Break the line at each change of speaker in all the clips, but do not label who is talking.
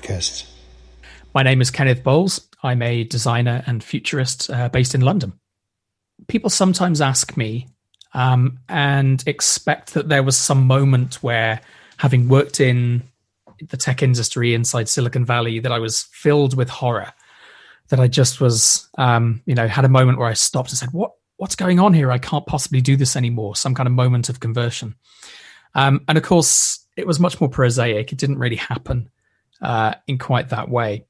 podcast.
My name is Cennydd Bowles. I'm a designer and futurist based in London. People sometimes ask me and expect that there was some moment where, having worked in the tech industry inside Silicon Valley, that I was filled with horror, that I just was, had a moment where I stopped and said, what's going on here? I can't possibly do this anymore. Some kind of moment of conversion. And of course, it was much more prosaic. It didn't really happen in quite that way.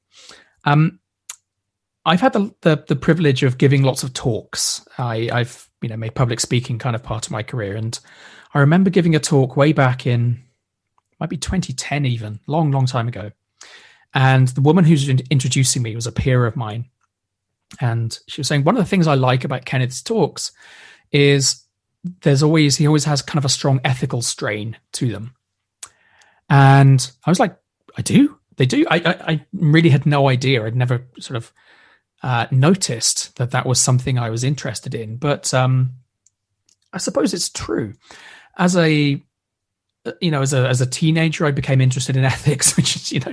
I've had the privilege of giving lots of talks. I've made public speaking kind of part of my career, and I remember giving a talk way back in, might be 2010 even, long time ago. And the woman who's introducing me was a peer of mine, and she was saying one of the things I like about Cennydd's talks is he always has kind of a strong ethical strain to them. And I was like, they do. I really had no idea. I'd never sort of noticed that was something I was interested in. But I suppose it's true. As a teenager, I became interested in ethics, which is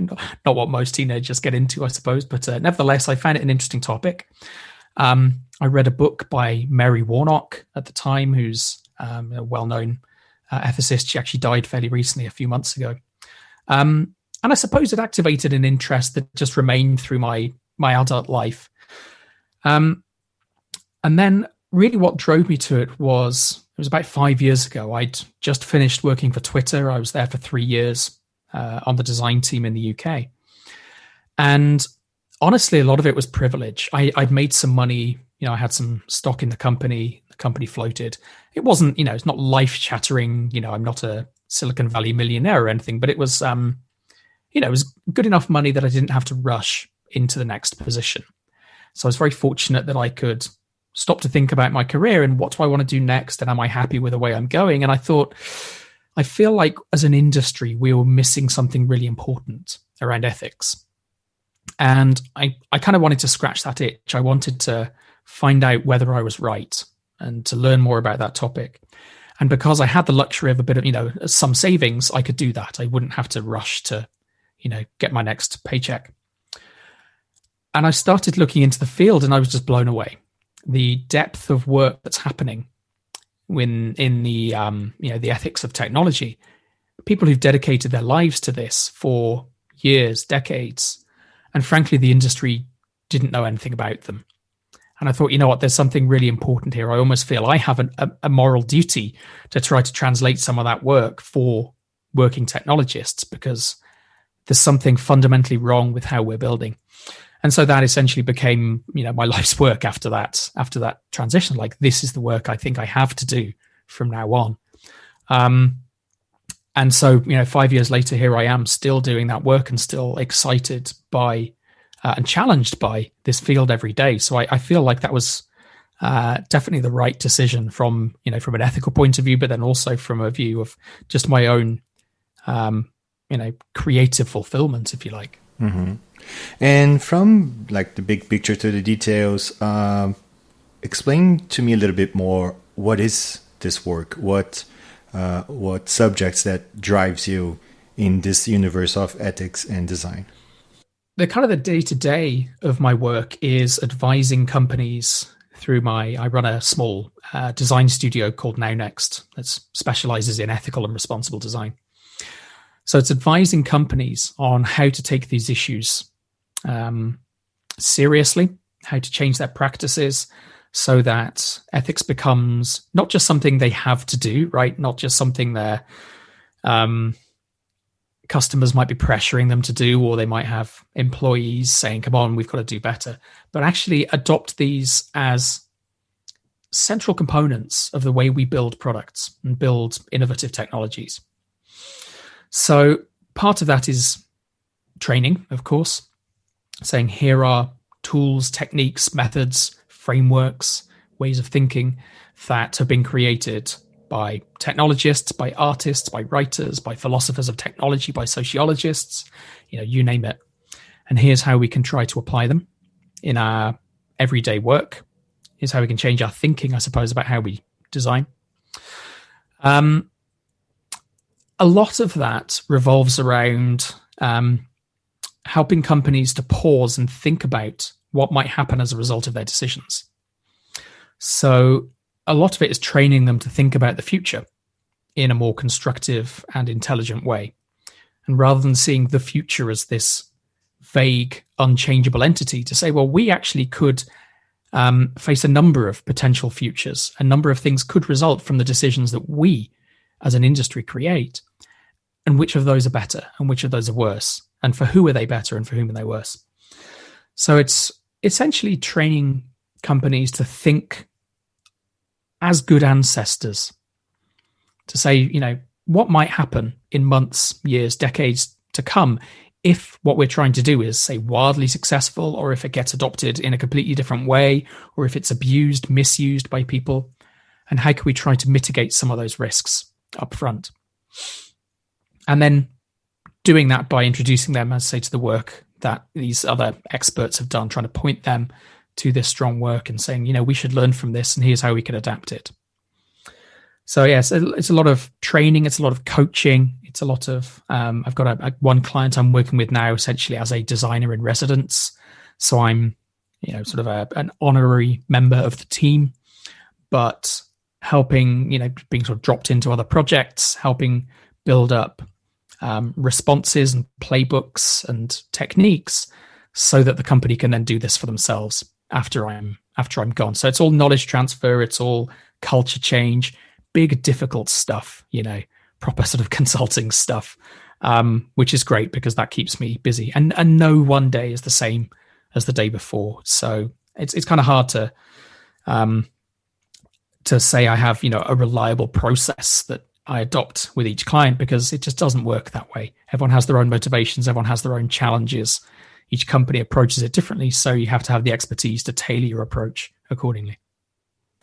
not what most teenagers get into, I suppose. But nevertheless, I found it an interesting topic. I read a book by Mary Warnock at the time, who's a well-known ethicist. She actually died fairly recently, a few months ago. And I suppose it activated an interest that just remained through my adult life. And then really what drove me to it was about 5 years ago. I'd just finished working for Twitter. I was there for 3 years on the design team in the UK. And honestly, a lot of it was privilege. I'd made some money. I had some stock in the company. The company floated. It wasn't, it's not life-shattering. I'm not a Silicon Valley millionaire or anything, but it was, it was good enough money that I didn't have to rush into the next position. So I was very fortunate that I could stop to think about my career and what do I want to do next, and am I happy with the way I'm going? And I thought, I feel like as an industry, we were missing something really important around ethics. And I kind of wanted to scratch that itch. I wanted to find out whether I was right and to learn more about that topic. And because I had the luxury of a bit of, some savings, I could do that. I wouldn't have to rush to, get my next paycheck. And I started looking into the field, and I was just blown away. The depth of work that's happening in the the ethics of technology. People who've dedicated their lives to this for years, decades, and frankly, the industry didn't know anything about them. And I thought, there's something really important here. I almost feel I have a moral duty to try to translate some of that work for working technologists, because there's something fundamentally wrong with how we're building. And so that essentially became, my life's work after that transition. Like, this is the work I think I have to do from now on. And so, 5 years later, here I am still doing that work and still excited by and challenged by this field every day. So I feel like that was definitely the right decision from an ethical point of view, but then also from a view of just my own, creative fulfillment, if you like.
Mm-hmm. And from like the big picture to the details, explain to me a little bit more, what is this work? What subjects that drives you in this universe of ethics and design?
The kind of the day-to-day of my work is advising companies through I run a small design studio called Now Next that specializes in ethical and responsible design. So it's advising companies on how to take these issues seriously, how to change their practices so that ethics becomes not just something they have to do, right? Not just something their customers might be pressuring them to do, or they might have employees saying, come on, we've got to do better, but actually adopt these as central components of the way we build products and build innovative technologies. So part of that is training, of course, saying here are tools, techniques, methods, frameworks, ways of thinking that have been created by technologists, by artists, by writers, by philosophers of technology, by sociologists, you name it. And here's how we can try to apply them in our everyday work. Here's how we can change our thinking, I suppose, about how we design. A lot of that revolves around helping companies to pause and think about what might happen as a result of their decisions. So a lot of it is training them to think about the future in a more constructive and intelligent way. And rather than seeing the future as this vague, unchangeable entity, to say, well, we actually could face a number of potential futures. A number of things could result from the decisions that we as an industry create. And which of those are better and which of those are worse? And for who are they better and for whom are they worse? So it's essentially training companies to think as good ancestors, to say, you know, what might happen in months, years, decades to come if what we're trying to do is, say, wildly successful, or if it gets adopted in a completely different way, or if it's abused, misused by people, and how can we try to mitigate some of those risks up front? And then doing that by introducing them, as I say, to the work that these other experts have done, trying to point them to this strong work and saying, you know, we should learn from this and here's how we can adapt it. So yes, it's a lot of training. It's a lot of coaching. It's a lot of, I've got one client I'm working with now essentially as a designer in residence. So I'm, you know, sort of an honorary member of the team, but helping, you know, being sort of dropped into other projects, helping build up responses and playbooks and techniques so that the company can then do this for themselves after I'm gone. So it's all knowledge transfer. It's all culture change, big, difficult stuff, you know, proper sort of consulting stuff, which is great because that keeps me busy. And no one day is the same as the day before. So it's kind of hard to say I have, you know, a reliable process that I adopt with each client, because it just doesn't work that way. Everyone has their own motivations. Everyone has their own challenges. Each company approaches it differently. So you have to have the expertise to tailor your approach accordingly.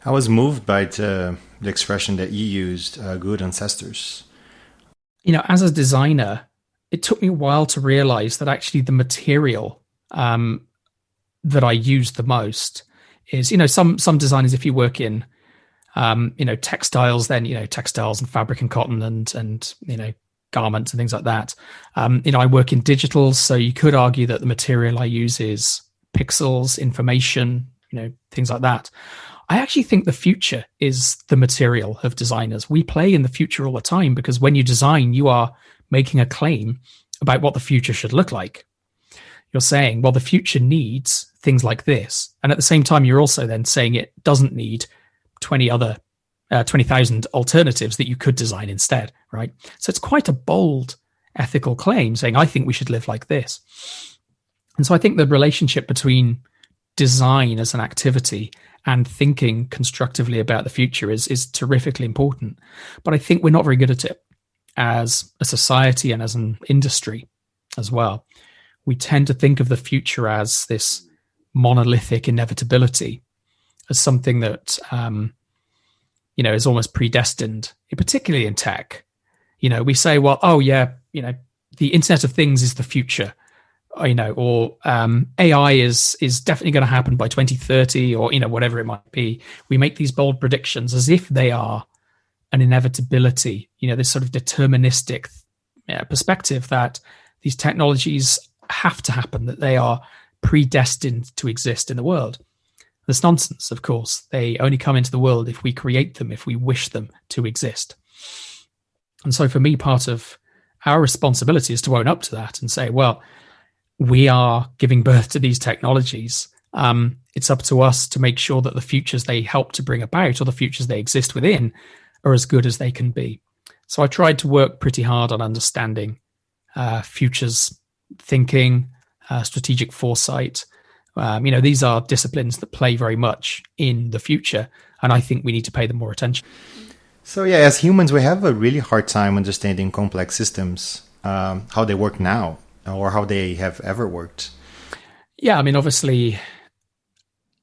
I was moved by the expression that you used, good ancestors.
You know, as a designer, it took me a while to realize that actually the material that I use the most is, you know, some designers, if you work in, you know, textiles, then, you know, textiles and fabric and cotton and, you know, garments and things like that. You know, I work in digital, so you could argue that the material I use is pixels, information, you know, things like that. I actually think the future is the material of designers. We play in the future all the time because when you design, you are making a claim about what the future should look like. You're saying, well, the future needs things like this. And at the same time, you're also then saying it doesn't need 20,000 alternatives that you could design instead, right? So it's quite a bold ethical claim saying, I think we should live like this. And so I think the relationship between design as an activity and thinking constructively about the future is terrifically important. But I think we're not very good at it as a society and as an industry as well. We tend to think of the future as this monolithic inevitability, as something that, you know, is almost predestined, particularly in tech. You know, we say, well, oh yeah, you know, the Internet of Things is the future, you know, or AI is definitely going to happen by 2030, or, you know, whatever it might be. We make these bold predictions as if they are an inevitability, you know, this sort of deterministic perspective that these technologies have to happen, that they are predestined to exist in the world. That's nonsense, of course. They only come into the world if we create them, if we wish them to exist. And so for me, part of our responsibility is to own up to that and say, well, we are giving birth to these technologies. It's up to us to make sure that the futures they help to bring about, or the futures they exist within, are as good as they can be. So I tried to work pretty hard on understanding futures thinking, strategic foresight. You know, these are disciplines that play very much in the future, and I think we need to pay them more attention.
So yeah, as humans, we have a really hard time understanding complex systems, how they work now, or how they have ever worked.
Yeah, I mean, obviously,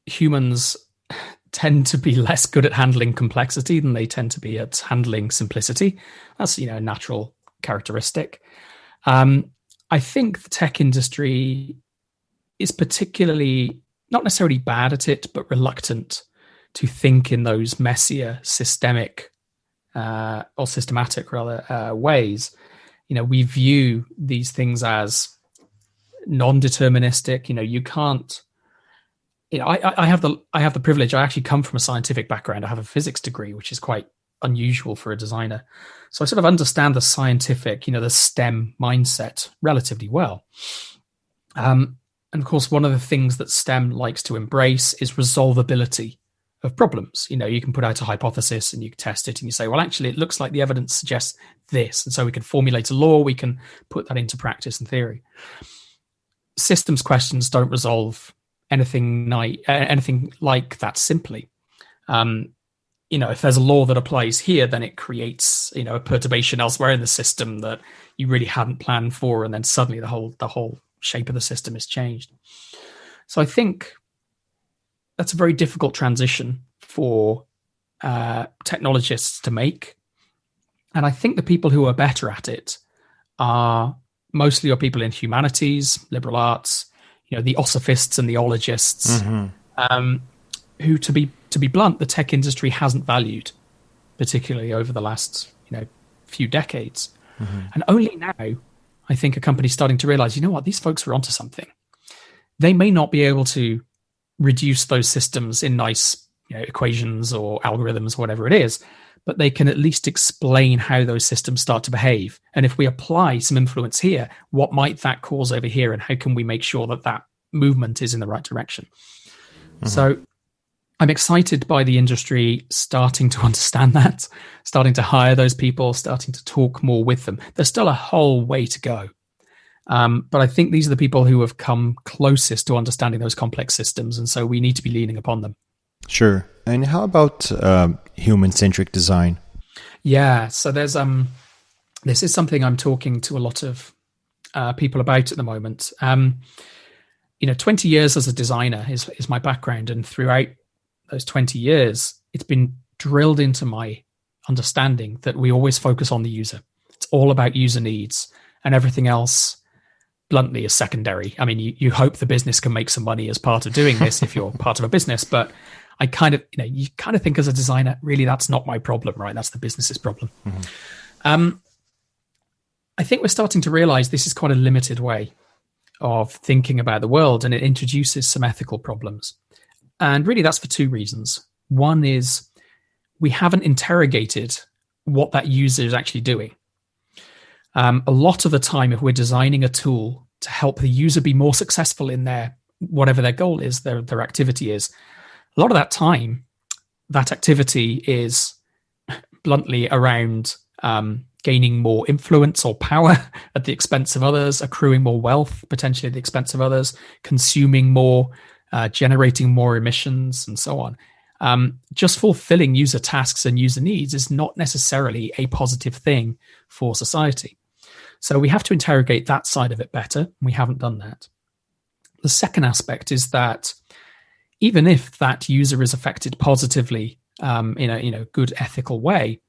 humans tend to be less good at handling complexity than they tend to be at handling simplicity. That's, you know, a natural characteristic. I think the tech industry is particularly not necessarily bad at it, but reluctant to think in those messier, systematic ways. You know, we view these things as non-deterministic. You can't. I have the privilege. I actually come from a scientific background. I have a physics degree, which is quite unusual for a designer. So I sort of understand the scientific, the STEM mindset relatively well. And of course, one of the things that STEM likes to embrace is resolvability of problems. You can put out a hypothesis and you can test it and you say, well, actually, it looks like the evidence suggests this. And so we can formulate a law, we can put that into practice and theory. Systems questions don't resolve anything like that simply. If there's a law that applies here, then it creates, a perturbation elsewhere in the system that you really hadn't planned for. And then suddenly the whole shape of the system is changed. So I think that's a very difficult transition for technologists to make. And I think the people who are better at it are mostly people in humanities, liberal arts, the ossifists and the ologists, who, to be blunt, the tech industry hasn't valued, particularly over the last few decades. And only now, I think a company's starting to realize, these folks are onto something. They may not be able to reduce those systems in nice equations or algorithms, whatever it is, but they can at least explain how those systems start to behave. And if we apply some influence here, what might that cause over here? And how can we make sure that movement is in the right direction? So I'm excited by the industry starting to understand that, starting to hire those people, starting to talk more with them. There's still a whole way to go. But I think these are the people who have come closest to understanding those complex systems. And so we need to be leaning upon them.
Sure. And how about human-centric design?
Yeah. So there's this is something I'm talking to a lot of people about at the moment. 20 years as a designer is my background. And throughout those 20 years, it's been drilled into my understanding that we always focus on the user. It's all about user needs, and everything else, bluntly, is secondary. I mean, you hope the business can make some money as part of doing this if you're part of a business, but I kind of, you kind of think as a designer, really, that's not my problem, right? That's the business's problem. I think we're starting to realize this is quite a limited way of thinking about the world, and it introduces some ethical problems. And really, that's for two reasons. One is we haven't interrogated what that user is actually doing. A lot of the time, if we're designing a tool to help the user be more successful in whatever their goal is, their activity is, a lot of that time, that activity is bluntly around gaining more influence or power at the expense of others, accruing more wealth, potentially at the expense of others, consuming more, generating more emissions, and so on. Just fulfilling user tasks and user needs is not necessarily a positive thing for society. So we have to interrogate that side of it better. We haven't done that. The second aspect is that even if that user is affected positively in a good ethical way,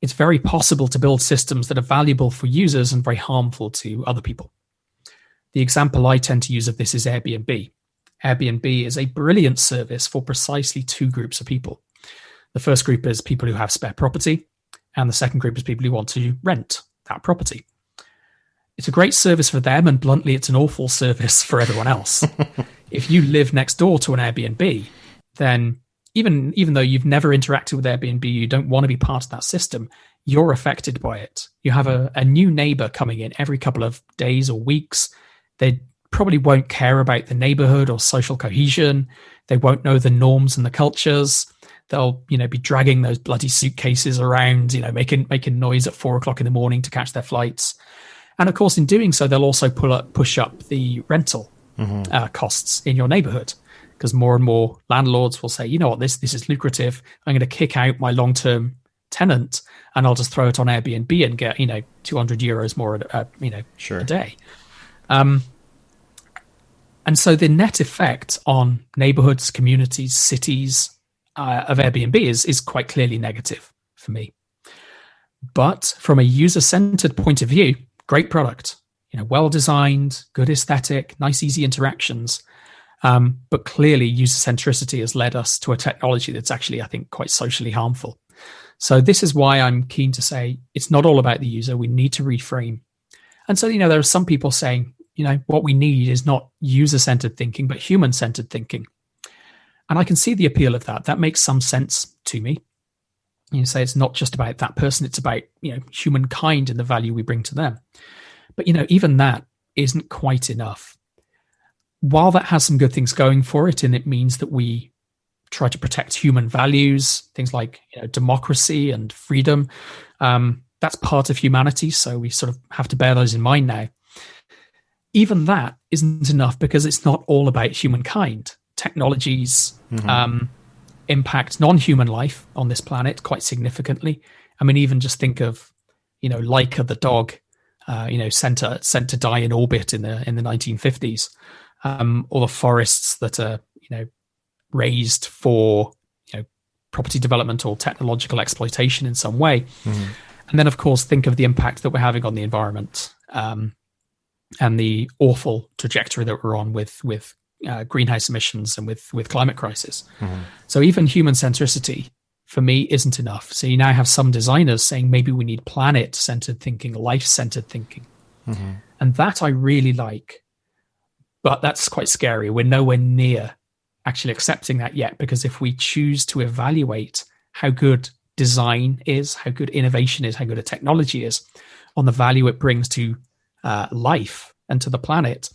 it's very possible to build systems that are valuable for users and very harmful to other people. The example I tend to use of this is Airbnb. Airbnb is a brilliant service for precisely two groups of people. The first group is people who have spare property, and the second group is people who want to rent that property. It's a great service for them, and bluntly, it's an awful service for everyone else. If you live next door to an Airbnb, then even though you've never interacted with Airbnb, you don't want to be part of that system, you're affected by it. You have a new neighbor coming in every couple of days or weeks. They probably won't care about the neighborhood or social cohesion. They won't know the norms and the cultures. They'll, be dragging those bloody suitcases around, making noise at 4:00 in the morning to catch their flights. And of course, in doing so, they'll also push up the rental costs in your neighborhood, because more and more landlords will say, you know what, this is lucrative. I'm going to kick out my long-term tenant, and I'll just throw it on Airbnb and get 200 euros more a day. And so the net effect on neighborhoods, communities, cities of Airbnb is quite clearly negative for me. But from a user-centered point of view, great product, well-designed, good aesthetic, nice, easy interactions. But clearly user-centricity has led us to a technology that's actually, I think, quite socially harmful. So this is why I'm keen to say it's not all about the user. We need to reframe. And so, there are some people saying, what we need is not user-centered thinking, but human-centered thinking. And I can see the appeal of that. That makes some sense to me. You say it's not just about that person, it's about, humankind and the value we bring to them. But, even that isn't quite enough. While that has some good things going for it, and it means that we try to protect human values, things like democracy and freedom, that's part of humanity. So we sort of have to bear those in mind now. Even that isn't enough because it's not all about humankind. Technologies impact non-human life on this planet quite significantly. I mean, even just think of, Laika the dog, sent to die in orbit in the 1950s, or the forests that are, raised for, property development or technological exploitation in some way. And then, of course, think of the impact that we're having on the environment, and the awful trajectory that we're on with greenhouse emissions and with climate crisis. So even human centricity for me isn't enough. So you now have some designers saying maybe we need planet-centered thinking, life-centered thinking. And that I really like, but that's quite scary. We're nowhere near actually accepting that yet, because if we choose to evaluate how good design is, how good innovation is, how good a technology is on the value it brings to life and to the planet,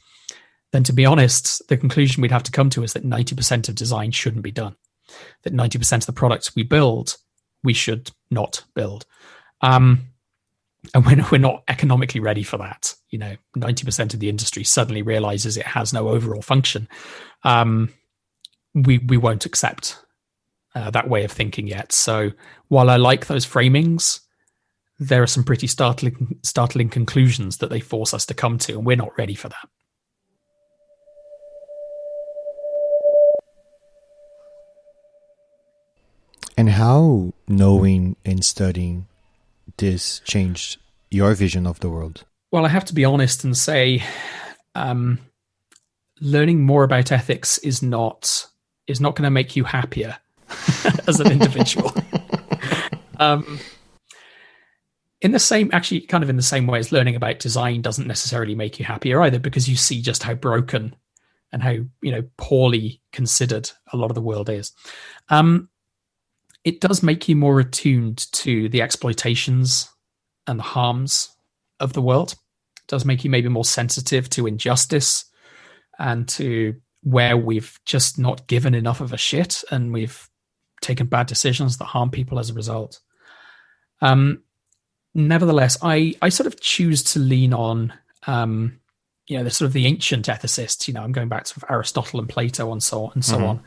then to be honest, the conclusion we'd have to come to is that 90% of design shouldn't be done. That 90% of the products we build, we should not build. And we're not economically ready for that. 90% of the industry suddenly realizes it has no overall function. We won't accept that way of thinking yet. So while I like those framings, there are some pretty startling conclusions that they force us to come to, and we're not ready for that.
And how knowing and studying this changed your vision of the world?
Well, I have to be honest and say, learning more about ethics is not going to make you happier as an individual. In the same way as learning about design doesn't necessarily make you happier either, because you see just how broken and how poorly considered a lot of the world is. It does make you more attuned to the exploitations and the harms of the world. It does make you maybe more sensitive to injustice and to where we've just not given enough of a shit and we've taken bad decisions that harm people as a result. Nevertheless, I sort of choose to lean on, the sort of the ancient ethicists. I'm going back to Aristotle and Plato and so on.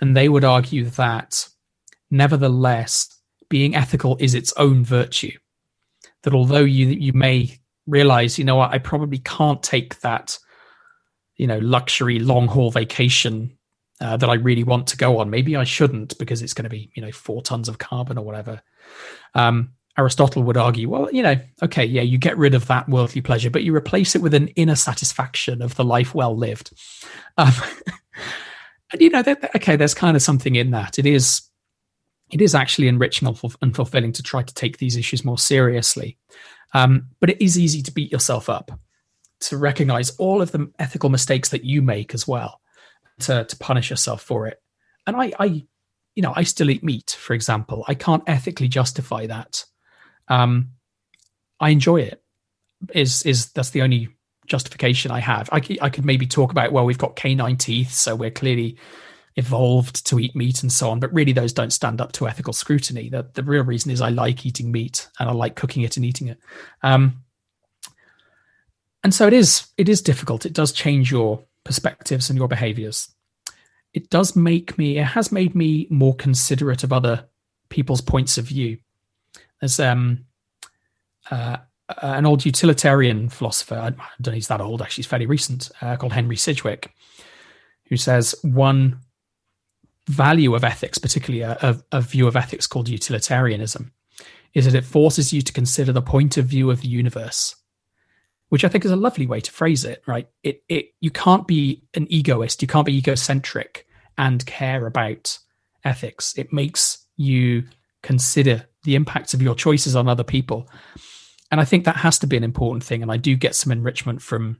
And they would argue that, nevertheless, being ethical is its own virtue. That although you may realize, I probably can't take that, luxury long haul vacation that I really want to go on. Maybe I shouldn't because it's going to be, 4 tons of carbon or whatever. Aristotle would argue, well, okay, yeah, you get rid of that worldly pleasure, but you replace it with an inner satisfaction of the life well lived. And okay, there's kind of something in that. It is actually enriching and fulfilling to try to take these issues more seriously. But it is easy to beat yourself up, to recognize all of the ethical mistakes that you make as well, to punish yourself for it. And I still eat meat, for example. I can't ethically justify that. I enjoy it. That's the only justification I have. I could maybe talk about, well, we've got canine teeth, so we're clearly evolved to eat meat and so on, but really those don't stand up to ethical scrutiny. The real reason is I like eating meat and I like cooking it and eating it. And so it is difficult. It does change your perspectives and your behaviors. It has made me more considerate of other people's points of view. There's an old utilitarian philosopher, I don't know, he's that old, actually, he's fairly recent, called Henry Sidgwick, who says one value of ethics, particularly a view of ethics called utilitarianism, is that it forces you to consider the point of view of the universe, which I think is a lovely way to phrase it, right? You can't be an egoist, you can't be egocentric and care about ethics. It makes you consider the impacts of your choices on other people. And I think that has to be an important thing. And I do get some enrichment from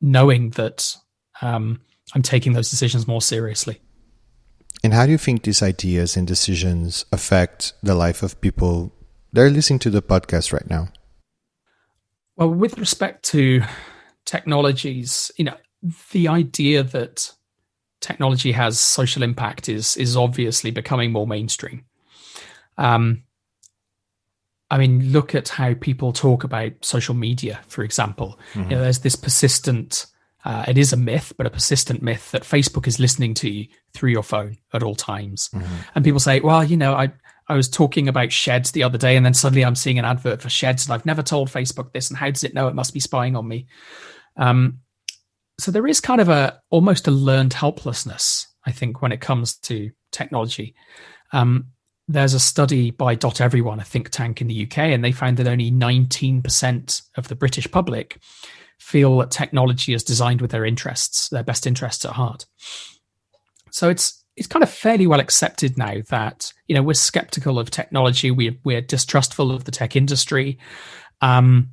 knowing that I'm taking those decisions more seriously.
And how do you think these ideas and decisions affect the life of people that are listening to the podcast right now?
Well, with respect to technologies, the idea that technology has social impact is obviously becoming more mainstream. Look at how people talk about social media, for example. Mm-hmm. There's this persistent, it is a myth, but a persistent myth that Facebook is listening to you through your phone at all times. Mm-hmm. And people say, well, I was talking about sheds the other day, and then suddenly I'm seeing an advert for sheds, and I've never told Facebook this, and how does it know? It must be spying on me. So there is kind of almost a learned helplessness, I think, when it comes to technology. There's a study by Everyone, a think tank in the UK, and they found that only 19% of the British public feel that technology is designed with their best interests at heart. So it's kind of fairly well accepted now that, we're skeptical of technology, we're distrustful of the tech industry. But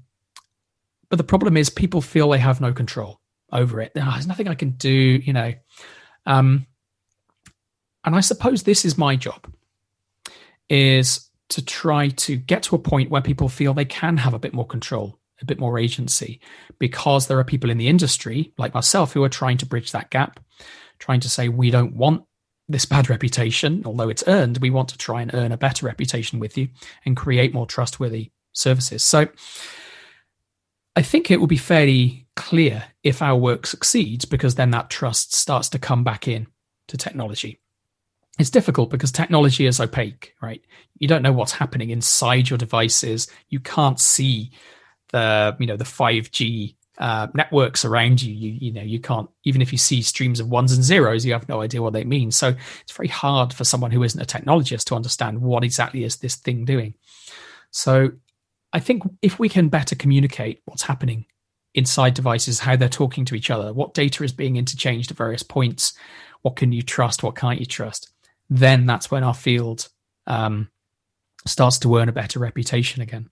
the problem is people feel they have no control over it. There's nothing I can do, And I suppose this is my job, is to try to get to a point where people feel they can have a bit more control, a bit more agency, because there are people in the industry like myself who are trying to bridge that gap, trying to say, we don't want this bad reputation, although it's earned. We want to try and earn a better reputation with you and create more trustworthy services. So I think it will be fairly clear if our work succeeds, because then that trust starts to come back in to technology. It's difficult because technology is opaque, right? You don't know what's happening inside your devices. You can't see the 5G networks around you. You can't, even if you see streams of ones and zeros, you have no idea what they mean. So it's very hard for someone who isn't a technologist to understand what exactly is this thing doing. So I think if we can better communicate what's happening inside devices, how they're talking to each other, what data is being interchanged at various points, what can you trust, what can't you trust, then that's when our field starts to earn a better reputation again.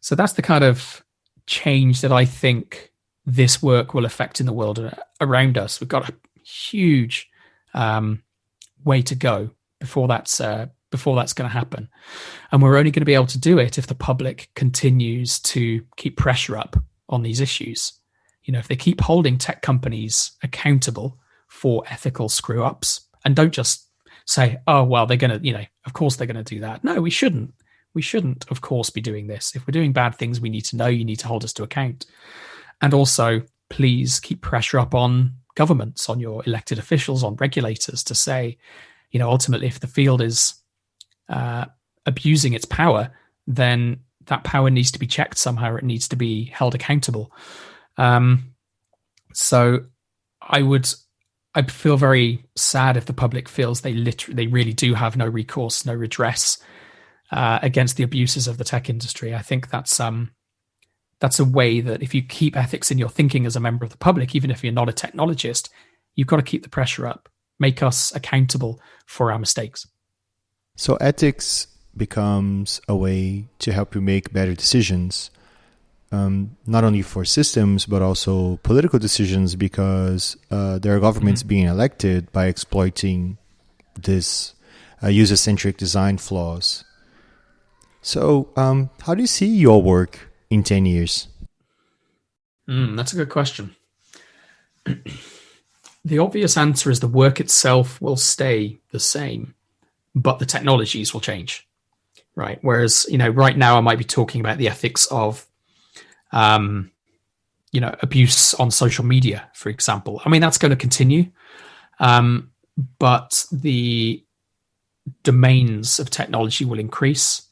So that's the kind of change that I think this work will affect in the world around us. We've got a huge way to go before that's going to happen. And we're only going to be able to do it if the public continues to keep pressure up on these issues. If they keep holding tech companies accountable for ethical screw ups and don't just say, oh, well, they're going to, of course they're going to do that. No, we shouldn't. We shouldn't, of course, be doing this. If we're doing bad things, we need to know, you need to hold us to account. And also, please keep pressure up on governments, on your elected officials, on regulators to say, ultimately, if the field is abusing its power, then that power needs to be checked somehow. It needs to be held accountable. So I'd feel very sad if the public feels they really do have no recourse, no redress against the abuses of the tech industry. I think that's a way that if you keep ethics in your thinking as a member of the public, even if you're not a technologist, you've got to keep the pressure up, make us accountable for our mistakes.
So ethics becomes a way to help you make better decisions, not only for systems, but also political decisions, because there are governments being elected by exploiting this user-centric design flaws. So how do you see your work in 10 years?
That's a good question. The obvious answer is the work itself will stay the same, but the technologies will change, right? Whereas, right now I might be talking about the ethics of, abuse on social media, for example. I mean, that's going to continue, but the domains of technology will increase.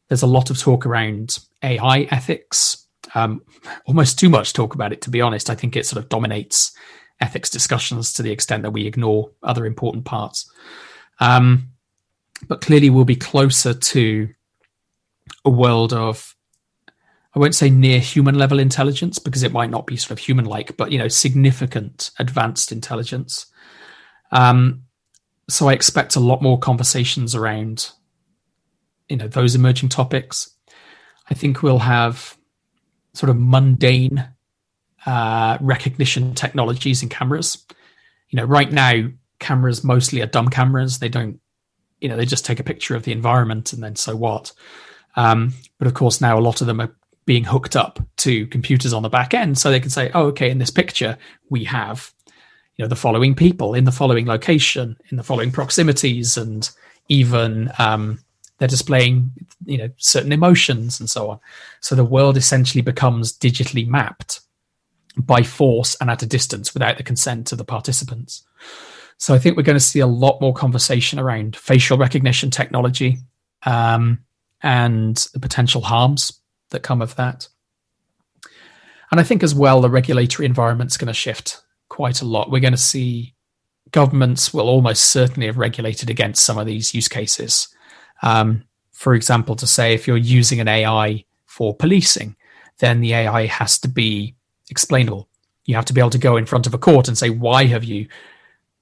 There's a lot of talk around AI ethics, almost too much talk about it, to be honest. I think it sort of dominates ethics discussions to the extent that we ignore other important parts. But clearly we'll be closer to a world of, I won't say near human level intelligence, because it might not be sort of human-like, but, significant advanced intelligence. So I expect a lot more conversations around, those emerging topics. I think we'll have sort of mundane recognition technologies in cameras. Right now, cameras mostly are dumb cameras. They don't, they just take a picture of the environment and then so what. But of course, now a lot of them are being hooked up to computers on the back end, so they can say, oh, okay, in this picture, we have, the following people in the following location, in the following proximities, and even they're displaying, certain emotions and so on. So the world essentially becomes digitally mapped by force and at a distance without the consent of the participants. So I think we're going to see a lot more conversation around facial recognition technology and the potential harms that come of that. And I think as well, the regulatory environment's going to shift quite a lot. We're going to see governments will almost certainly have regulated against some of these use cases. For example, to say if you're using an AI for policing, then the AI has to be explainable. You have to be able to go in front of a court and say, why have you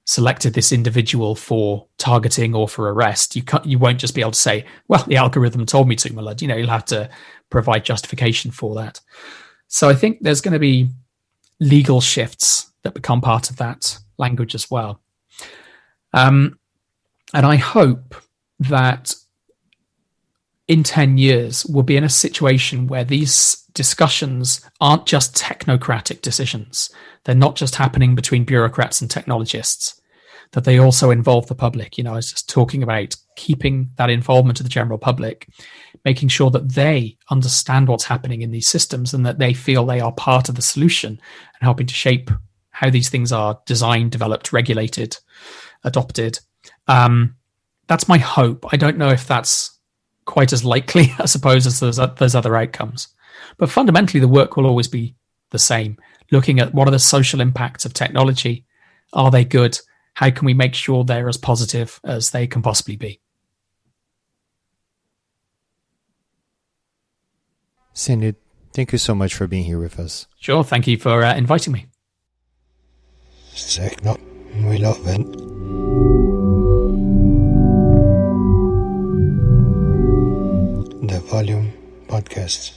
selected this individual for targeting or for arrest? You won't just be able to say, well, the algorithm told me to, my lord. You'll have to provide justification for that. So I think there's going to be legal shifts that become part of that language as well. And I hope that in 10 years, we'll be in a situation where these discussions aren't just technocratic decisions. They're not just happening between bureaucrats and technologists, that they also involve the public. I was just talking about keeping that involvement of the general public, making sure that they understand what's happening in these systems and that they feel they are part of the solution and helping to shape how these things are designed, developed, regulated, adopted. That's my hope. I don't know if that's quite as likely, I suppose, as those other outcomes. But fundamentally, the work will always be the same. Looking at what are the social impacts of technology? Are they good? How can we make sure they're as positive as they can possibly be?
Cennydd, thank you so much for being here with us.
Sure, thank you for inviting me.
Säkert, we love it. The Volume Podcast.